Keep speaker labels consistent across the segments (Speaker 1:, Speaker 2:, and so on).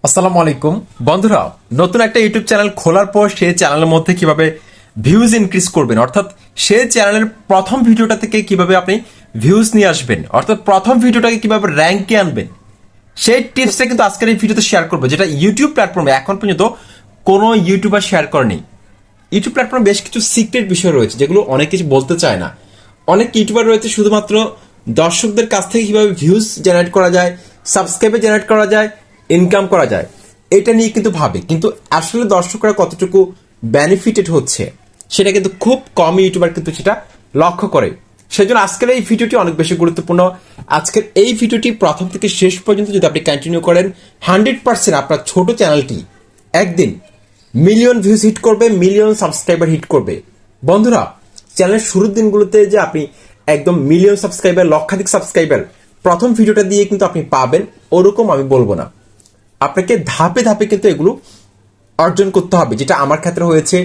Speaker 1: আসসালামু আলাইকুম বন্ধুরা, নতুন একটা ইউটিউব চ্যানেল খোলার পর সেই চ্যানেলের মধ্যে কিভাবে ভিউজ ইনক্রিজ করবেন, অর্থাৎ সেই চ্যানেলের প্রথম ভিডিওটা থেকে কিভাবে আপনি ভিউজ নিয়ে আসবেন, অর্থাৎ প্রথম ভিডিওটাকে কিভাবে র্যাঙ্কে আনবেন, সেই টিপসটা কিন্তু আজকের এই ভিডিওতে শেয়ার করবো, যেটা ইউটিউব প্ল্যাটফর্মে এখন পর্যন্ত কোনো ইউটিউবার শেয়ার করেনি। ইউটিউব প্ল্যাটফর্মে বেশ কিছু সিক্রেট বিষয় রয়েছে যেগুলো অনেক কিছু বলতে চায় না। অনেক ইউটিউবার রয়েছে শুধুমাত্র দর্শকদের কাছ থেকে কিভাবে ভিউজ জেনারেট করা যায়, সাবস্ক্রাইবার জেনারেট করা যায়, ইনকাম করা যায়, এটা নিয়ে কিন্তু ভাবে, কিন্তু আসলে দর্শকরা কতটুকু বেনিফিটেড হচ্ছে সেটা কিন্তু খুব কম ইউটিউবার কিন্তু সেটা লক্ষ্য করে। সেজন্য আজকের এই ভিডিওটি অনেক বেশি গুরুত্বপূর্ণ। আজকের এই ভিডিওটি প্রথম থেকে শেষ পর্যন্ত যদি আপনি কন্টিনিউ করেন, 100% আপনার ছোট চ্যানেলটি একদিন মিলিয়ন ভিউজ হিট করবে, মিলিয়ন সাবস্ক্রাইবার হিট করবে। বন্ধুরা, চ্যানেলের শুরুর দিনগুলোতে যে আপনি একদম মিলিয়ন সাবস্ক্রাইবার, লক্ষাধিক সাবস্ক্রাইবার প্রথম ভিডিওটা দিয়ে কিন্তু আপনি পাবেন, ওরকম আমি বলবো না। আপনাকে ধাপে ধাপে কিন্তু এগুলো অর্জন করতে হবে, যেটা আমার ক্ষেত্রে হয়েছে,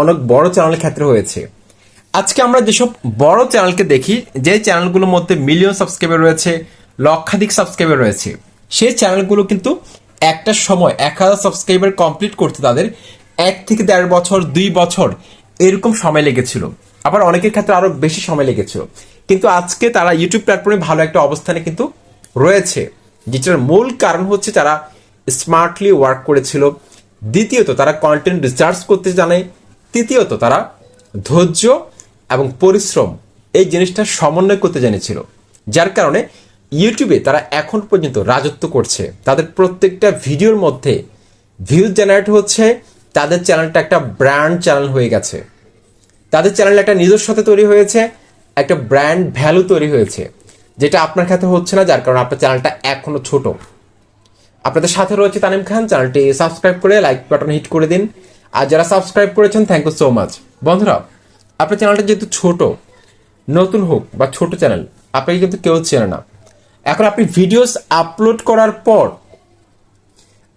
Speaker 1: অনেক বড় চ্যানেলের ক্ষেত্রে হয়েছে। আজকে আমরা যেসব বড় চ্যানেলকে দেখি, যে চ্যানেলগুলোর মধ্যে মিলিয়ন সাবস্ক্রাইবার রয়েছে, লক্ষাধিক সাবস্ক্রাইবার রয়েছে, সেই চ্যানেলগুলো কিন্তু একটা সময় 1000 সাবস্ক্রাইবার কমপ্লিট করতে তাদের 1 থেকে 1.5 বছর, 2 বছর এরকম সময় লেগেছিল। আবার অনেকের ক্ষেত্রে আরো বেশি সময় লেগেছিল, কিন্তু আজকে তারা ইউটিউব প্ল্যাটফর্মে ভালো একটা অবস্থানে কিন্তু রয়েছে, যেটার মূল কারণ হচ্ছে তারা স্মার্টলি ওয়ার্ক করেছিল। দ্বিতীয়ত, তারা কন্টেন্ট রিসার্চ করতে জানে। তৃতীয়ত, তারা ধৈর্য এবং পরিশ্রম এই জিনিসটা সমন্বয় করতে জেনেছিল, যার কারণে ইউটিউবে তারা এখন পর্যন্ত রাজত্ব করছে। তাদের প্রত্যেকটা ভিডিওর মধ্যে ভিউজ জেনারেট হচ্ছে। তাদের চ্যানেলটা একটা ব্র্যান্ড চ্যানেল হয়ে গেছে, তাদের চ্যানেল একটা নিজস্বতা তৈরি হয়েছে, একটা ব্র্যান্ড ভ্যালু তৈরি হয়েছে, যেটা আপনার ক্ষেত্রে হচ্ছে না, যার কারণে আপনার চ্যানেলটা এখনো ছোট। আপনাদের সাথে রয়েছে তানিম খান। চ্যানেলটি সাবস্ক্রাইব করে লাইক বাটন হিট করে দিন, আর যারা সাবস্ক্রাইব করেছেন থ্যাংক ইউ সো মাচ। বন্ধুরা, আপনার চ্যানেলটা যেহেতু ছোট, নতুন হোক বা ছোট চ্যানেল, আপনাকে কিন্তু কেউ চেনে না। এখন আপনি ভিডিওস আপলোড করার পর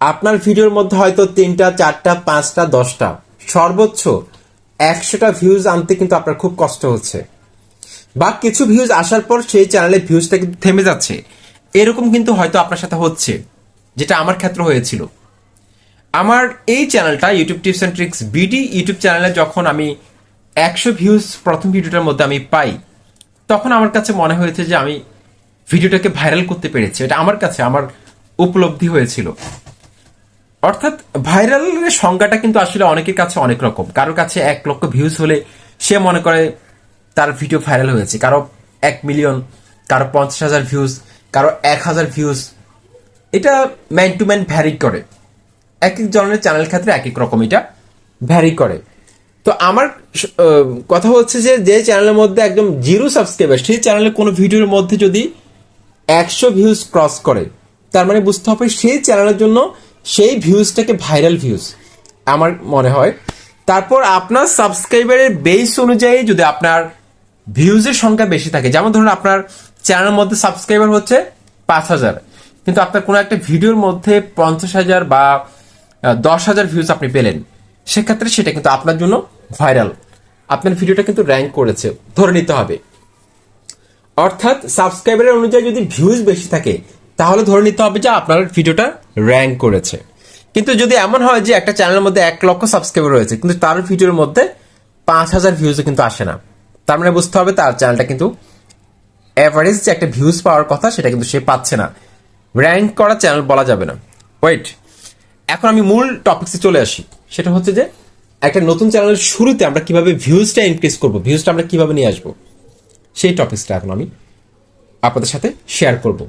Speaker 1: আপনার ভিডিওর মধ্যে হয়তো 3টা, 4টা, 5টা, 10টা, সর্বোচ্চ 100টা ভিউজ আনতে কিন্তু আপনার খুব কষ্ট হচ্ছে, বা কিছু ভিউজ আসার পর সেই চ্যানেলে ভিউজটা কিন্তু থেমে যাচ্ছে। এরকম কিন্তু হয়তো আপনার সাথে হচ্ছে, যেটা আমার ক্ষেত্রে হয়েছিল। আমার এই চ্যানেলটা YouTube tips and tricks BD YouTube চ্যানেলে যখন আমি 100 ভিউজ প্রথম ভিডিওটার মধ্যে আমি পাই, তখন আমার কাছে মনে হয়েছে যে আমি ভিডিওটাকে ভাইরাল করতে পেরেছি। এটা আমার কাছে আমার উপলব্ধি হয়েছিল। অর্থাৎ ভাইরালের সংজ্ঞাটা কিন্তু আসলে অনেকের কাছে অনেক রকম। কারোর কাছে 1 লক্ষ ভিউজ হলে সে মনে করে তার ভিডিও ভাইরাল হয়েছে, কারো 1 মিলিয়ন, কারো 50,000 ভিউজ, কারো 1000 ভিউজ। এটা ম্যান টু ম্যান ভ্যারি করে, এক এক জনের চ্যানেল ক্ষেত্রে এক এক রকম এটা ভ্যারি করে। তো আমার কথা হচ্ছে যে চ্যানেলের মধ্যে একদম 0 সাবস্ক্রাইবার, সেই চ্যানেলের কোনো ভিডিওর মধ্যে যদি 100 ভিউজ ক্রস করে, তার মানে বুঝতে হবে সেই চ্যানেলের জন্য সেই ভিউজটাকে ভাইরাল ভিউজ আমার মনে হয়। তারপর আপনার সাবস্ক্রাইবারের বেস অনুযায়ী যদি আপনার ভিউজের সংখ্যা বেশি থাকে, যেমন ধরুন আপনার চ্যানেলের মধ্যে সাবস্ক্রাইবার হচ্ছে 5000, কিন্তু আপনার কোনো একটা ভিডিওর মধ্যে 50,000 বা 10,000 ভিউজ আপনি পেলেন, সেক্ষেত্রে সেটা কিন্তু আপনার জন্য ভাইরাল, আপনার ভিডিওটা কিন্তু র্যাঙ্ক করেছে ধরে নিতে হবে। অর্থাৎ সাবস্ক্রাইবারের অনুযায়ী যদি ভিউজ বেশি থাকে, তাহলে ধরে নিতে হবে যে আপনার ভিডিওটা র্যাঙ্ক করেছে। কিন্তু যদি এমন হয় যে একটা চ্যানেলের মধ্যে 1 লক্ষ সাবস্ক্রাইবার রয়েছে, কিন্তু তার ভিডিওর মধ্যে 5,000 ভিউজও কিন্তু আসে না, তার মানে বুঝতে হবে তার চ্যানেলটা কিন্তু এভারেজ যে একটা ভিউজ পাওয়ার কথা সেটা কিন্তু সে পাচ্ছে না। র্যাঙ্ক করা চ্যানেল বলা যাবে না। ওয়েট, এখন আমি মূল টপিক্সে চলে আসি। সেটা হচ্ছে যে একটা নতুন চ্যানেলের শুরুতে আমরা কিভাবে ভিউজটা ইনক্রিজ করবো, ভিউজটা আমরা কিভাবে নিয়ে আসবো, সেই টপিক্সটা এখন আমি আপনাদের সাথে শেয়ার করব।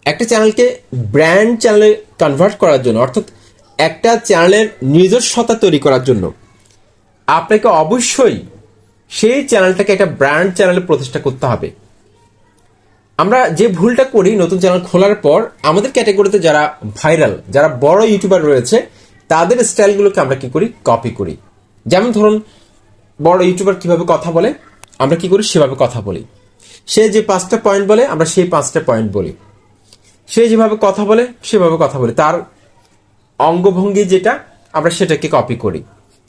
Speaker 1: একটা চ্যানেলকে ব্র্যান্ড চ্যানেলে কনভার্ট করার জন্য, অর্থাৎ একটা চ্যানেলের নিজস্বতা তৈরি করার জন্য আপনাকে অবশ্যই সেই চ্যানেলটাকে একটা ব্র্যান্ড চ্যানেলে প্রতিষ্ঠা করতে হবে। আমরা যে ভুলটা করি নতুন চ্যানেল খোলার পর, আমাদের ক্যাটাগরিতে যারা ভাইরাল, যারা বড় ইউটিউবার রয়েছে, তাদের স্টাইলগুলোকে আমরা কি করি, কপি করি। যেমন ধরুন বড় ইউটিউবার কিভাবে কথা বলে, আমরা কি করি সেভাবে কথা বলি। সে যে 5টা পয়েন্ট বলে, আমরা সেই 5টা পয়েন্ট বলি। সে যেভাবে কথা বলে সেভাবে কথা বলি। তার অঙ্গভঙ্গি যেটা, আমরা সেটাকে কপি করি।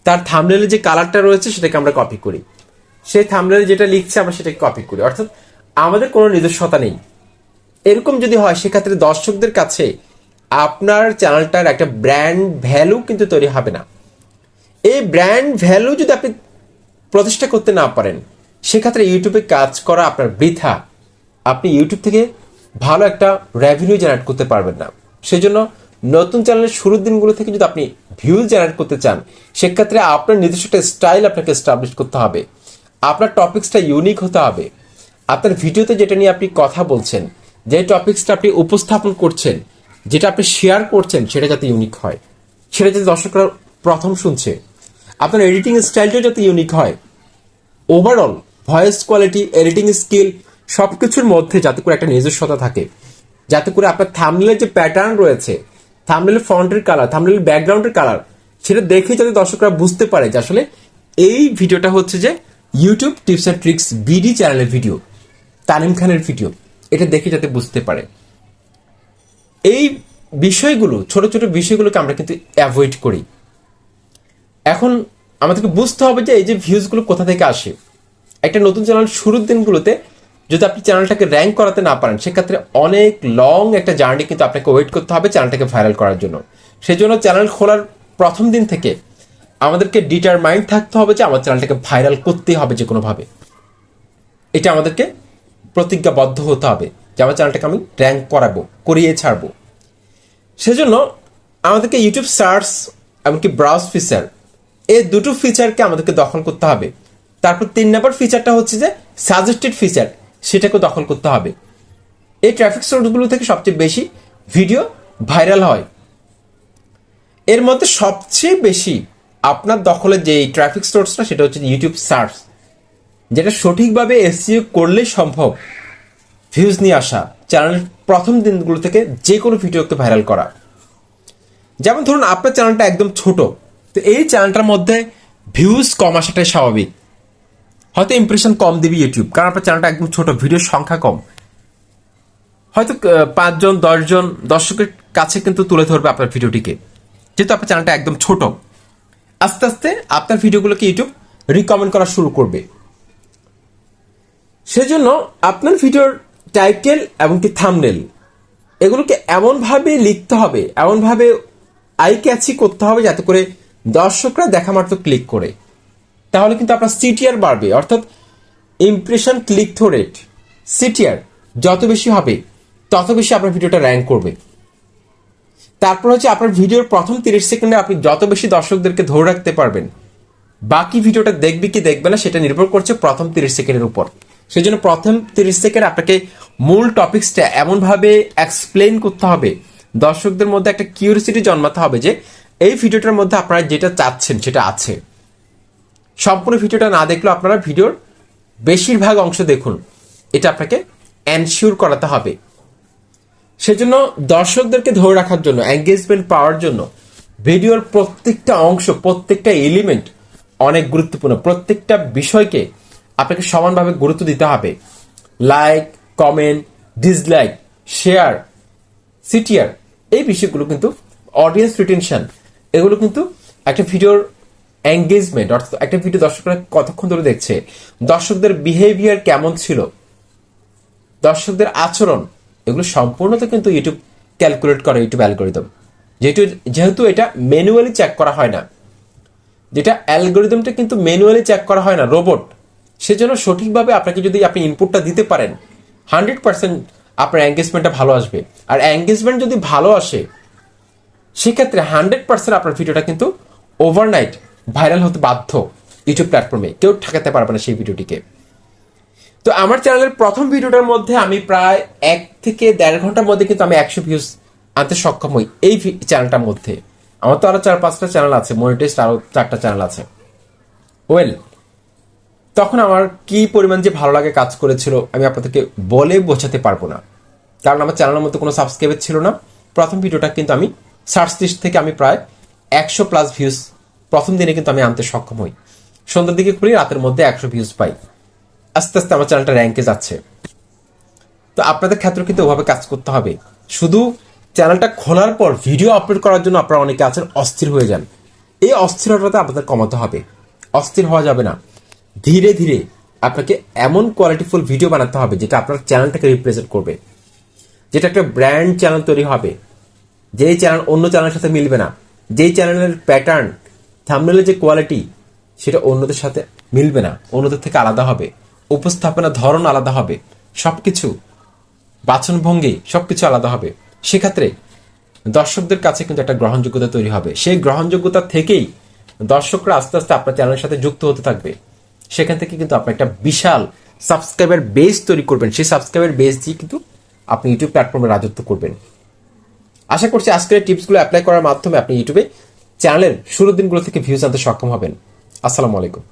Speaker 1: তার থাম্বনেলে যে কালারটা রয়েছে সেটাকে আমরা কপি করি। সেই থাম্বনেলে যেটা লিখছে আমরা সেটাকে কপি করি। অর্থাৎ আমাদের কোনো নিজস্বতা নেই। এরকম যদি হয়, সেক্ষেত্রে দর্শকদের কাছে আপনার চ্যানেলটার একটা ব্র্যান্ড ভ্যালু কিন্তু তৈরি হবে না। এই ব্র্যান্ড ভ্যালু যদি আপনি প্রতিষ্ঠা করতে না পারেন, সেক্ষেত্রে ইউটিউবে কাজ করা আপনার বৃথা। আপনি ইউটিউব থেকে ভালো একটা রেভিনিউ জেনারেট করতে পারবেন না। সেজন্য নতুন চ্যানেলের শুরুর দিনগুলো থেকে যদি আপনি ভিউজ জেনারেট করতে চান, সেক্ষেত্রে আপনার নিজস্ব একটা স্টাইল আপনাকে এস্টাবলিশ করতে হবে। আপনার টপিক্সটা ইউনিক হতে হবে। আপনার ভিডিওতে যেটা নিয়ে আপনি কথা বলছেন, যে টপিক্সটা আপনি উপস্থাপন করছেন, যেটা আপনি শেয়ার করছেন, সেটা যাতে ইউনিক হয়, সেটা যাতে দর্শকরা প্রথম শুনছে। আপনার এডিটিং স্টাইলটাও যাতে ইউনিক হয়। Overall voice quality, editing skill সবকিছুর মধ্যে যাতে করে একটা নিজস্বতা থাকে, যাতে করে আপনার থাম্বনেলের যে প্যাটার্ন রয়েছে, থাম্বনেলের ফন্টের কালার, থাম্বনেলের ব্যাকগ্রাউন্ডের কালার, সেটা দেখে যাতে দর্শকরা বুঝতে পারে যে আসলে এই ভিডিওটা হচ্ছে যে YouTube tips and tricks BD চ্যানেলের ভিডিও, তানিম খানের ভিডিও, এটা দেখে যাতে বুঝতে পারে। এই বিষয়গুলো, ছোট ছোট বিষয়গুলোকে আমরা কিন্তু অ্যাভয়েড করি। এখন আমাদেরকে বুঝতে হবে যে এই যে ভিউজগুলো কোথা থেকে আসে। একটা নতুন চ্যানেল শুরুর দিনগুলোতে যদি আপনি চ্যানেলটাকে র্যাঙ্ক করাতে না পারেন, সেক্ষেত্রে অনেক লং একটা জার্নি কিন্তু আপনাকে ওয়েট করতে হবে চ্যানেলটাকে ভাইরাল করার জন্য। সেই জন্য চ্যানেল খোলার প্রথম দিন থেকে আমাদেরকে ডিটারমাইন্ড থাকতে হবে যে আমার চ্যানেলটাকে ভাইরাল করতেই হবে যে কোনোভাবে। এটা আমাদেরকে প্রতিজ্ঞাবদ্ধ হতে হবে যে আমার চ্যানেলটাকে আমি র্যাঙ্ক করাবো, করিয়ে ছাড়বো। সেজন্য আমাদেরকে ইউটিউব সার্চ এমনকি ব্রাউজ ফিচার, এই দুটো ফিচারকে আমাদেরকে দখল করতে হবে। তারপর 3 নম্বর ফিচারটা হচ্ছে যে সাজেস্টেড ফিচার, সেটাকে দখল করতে হবে। এই ট্রাফিক সোর্সগুলো থেকে সবচেয়ে বেশি ভিডিও ভাইরাল হয়। এর মধ্যে সবচেয়ে বেশি আপনার দখলে যে ট্রাফিক সোর্সটা, সেটা হচ্ছে ইউটিউব সার্চ, যেটা সঠিকভাবে এসইও করলেই সম্ভব ভিউজ নিয়ে আসা, চ্যানেলের প্রথম দিনগুলো থেকে যে কোনো ভিডিওকে ভাইরাল করা। যেমন ধরুন আপনার চ্যানেলটা একদম ছোট, তো এই চ্যানেলটার মধ্যে ভিউজ কম আসাটাই স্বাভাবিক। হয়তো ইমপ্রেশন কম দিবি ইউটিউব, কারণ আপনার চ্যানেলটা একদম ছোট, ভিডিওর সংখ্যা কম। হয়তো 5 জন 10 জন দর্শকের কাছে কিন্তু তুলে ধরবে আপনার ভিডিওটিকে, যেহেতু আপনার চ্যানেলটা একদম ছোট। আস্তে আস্তে আপনার ভিডিওগুলোকে ইউটিউব রিকমেন্ড করা শুরু করবে। সেজন্য আপনার ভিডিওর টাইটেল এমনকি থাম্বনেল, এগুলোকে এমনভাবে লিখতে হবে, এমনভাবে আই ক্যাচি করতে হবে, যাতে করে দর্শকরা দেখা মাত্র ক্লিক করে। তাহলে কিন্তু আপনার সিটিআর বাড়বে, অর্থাৎ impression click through rate, CTR যত বেশি হবে তত বেশি আপনার ভিডিওটা র্যাঙ্ক করবে। তারপর হচ্ছে আপনার ভিডিওর প্রথম 30 সেকেন্ডে আপনি যত বেশি দর্শকদেরকে ধরে রাখতে পারবেন, বাকি ভিডিওটা দেখবে কি দেখবে না সেটা নির্ভর করছে প্রথম 30 সেকেন্ডের উপর। সেই জন্য প্রথম 30 সেকেন্ড আপনাকে মূল টপিক্সটা এমনভাবে এক্সপ্লেইন করতে হবে, দর্শকদের মধ্যে একটা কিউরিওসিটি জন্মাতে হবে যে এই ভিডিওটার মধ্যে আপনারা যেটা চাচ্ছেন সেটা আছে। সম্পূর্ণ ভিডিওটা না দেখলেও আপনারা ভিডিওর বেশিরভাগ অংশ দেখুন, এটা আপনাকে এনশিওর করাতে হবে। সেজন্য দর্শকদেরকে ধরে রাখার জন্য, এঙ্গেজমেন্ট পাওয়ার জন্য ভিডিওর প্রত্যেকটা অংশ, প্রত্যেকটা এলিমেন্ট অনেক গুরুত্বপূর্ণ। প্রত্যেকটা বিষয়কে আপনাকে সমানভাবে গুরুত্ব দিতে হবে। Like, comment, dislike, share, CTR, এই বিষয়গুলো কিন্তু অডিয়েন্স রিটেনশন, এগুলো কিন্তু একটা ভিডিওর এঙ্গেজমেন্ট, অর্থাৎ একটা ভিডিও দর্শকরা কতক্ষণ ধরে দেখছে, দর্শকদের বিহেভিয়ার কেমন ছিল, দর্শকদের আচরণ, এগুলো সম্পূর্ণত কিন্তু ইউটিউব ক্যালকুলেট করে, ইউটিউব অ্যালগোরিদম। যেহেতু এটা ম্যানুয়ালি চেক করা হয় না, যেটা অ্যালগোরিদমটা কিন্তু ম্যানুয়ালি চেক করা হয় না, রোবট। সেজন্য সঠিকভাবে আপনাকে যদি আপনি ইনপুটটা দিতে পারেন, 100% আপনার এঙ্গেজমেন্টটা ভালো আসবে। আর এঙ্গেজমেন্ট যদি ভালো আসে, সেক্ষেত্রে 100% আপনার ভিডিওটা কিন্তু ওভারনাইট ভাইরাল হতে বাধ্য ইউটিউব প্ল্যাটফর্মে, কেউ ঠেকাতে পারবে না সেই ভিডিওটিকে। তো আমার চ্যানেলের প্রথম ভিডিওটার মধ্যে আমি প্রায় 1 থেকে 1.5 ঘন্টার মধ্যে কিন্তু আমি 100 ভিউজ আনতে সক্ষম হই এই চ্যানেলটার মধ্যে। আমার তো আরো 4-5টা চ্যানেল আছে, মনিটাইজড আরো 4টা চ্যানেল আছে। ওয়েল, তখন আমার কি পরিমাণ যে ভালো লাগে কাজ করেছিল আমি আপনাদেরকে বলে বোঝাতে পারবো না, কারণ আমার চ্যানেলের মধ্যে কোনো সাবস্ক্রাইবার ছিল না। প্রথম ভিডিওটা কিন্তু আমি সার্চ লিস্ট থেকে আমি প্রায় 100+ ভিউজ প্রথম দিনে কিন্তু আমি আনতে সক্ষম হই। সন্ধ্যার দিকে খুলি, রাতের মধ্যে 100 ভিউজ পাই। আস্তে আস্তে আমার চ্যানেলটা র্যাঙ্কে যাচ্ছে। তো আপনাদের ক্ষেত্রে কিন্তু ওভাবে কাজ করতে হবে। শুধু চ্যানেলটা খোলার পর ভিডিও আপলোড করার জন্য আপনারা অনেকে আছেন অস্থির হয়ে যান, এই অস্থিরতাটা আপনাদের কমাতে হবে। অস্থির হওয়া যাবে না। ধীরে ধীরে আপনাকে এমন কোয়ালিটিফুল ভিডিও বানাতে হবে যেটা আপনার চ্যানেলটাকে রিপ্রেজেন্ট করবে, যেটা একটা ব্র্যান্ড চ্যানেল তৈরি হবে। যেই চ্যানেল অন্য চ্যানেলের সাথে মিলবে না, যেই চ্যানেলের প্যাটার্ন, থাম্বনেলের যে কোয়ালিটি সেটা অন্যদের সাথে মিলবে না, অন্যদের থেকে আলাদা হবে, উপস্থাপনার ধরন আলাদা হবে, সবকিছু বাচনভঙ্গি সবকিছু আলাদা হবে। সেক্ষেত্রে দর্শকদের কাছে কিন্তু একটা গ্রহণযোগ্যতা তৈরি হবে। সেই গ্রহণযোগ্যতা থেকেই দর্শকরা আস্তে আস্তে আপনার চ্যানেলের সাথে যুক্ত হতে থাকবে। সেখান থেকে কিন্তু আপনি একটা বিশাল সাবস্ক্রাইবার বেস তৈরি করবেন। সেই সাবস্ক্রাইবার বেস দিয়ে কিন্তু আপনি ইউটিউব প্ল্যাটফর্মে রাজত্ব করবেন। আশা করছি আজকের এই টিপসগুলো অ্যাপ্লাই করার মাধ্যমে আপনি ইউটিউবে চ্যানেলের শুরুর দিনগুলো থেকে ভিউজ আনতে সক্ষম হবেন। আসসালামু আলাইকুম।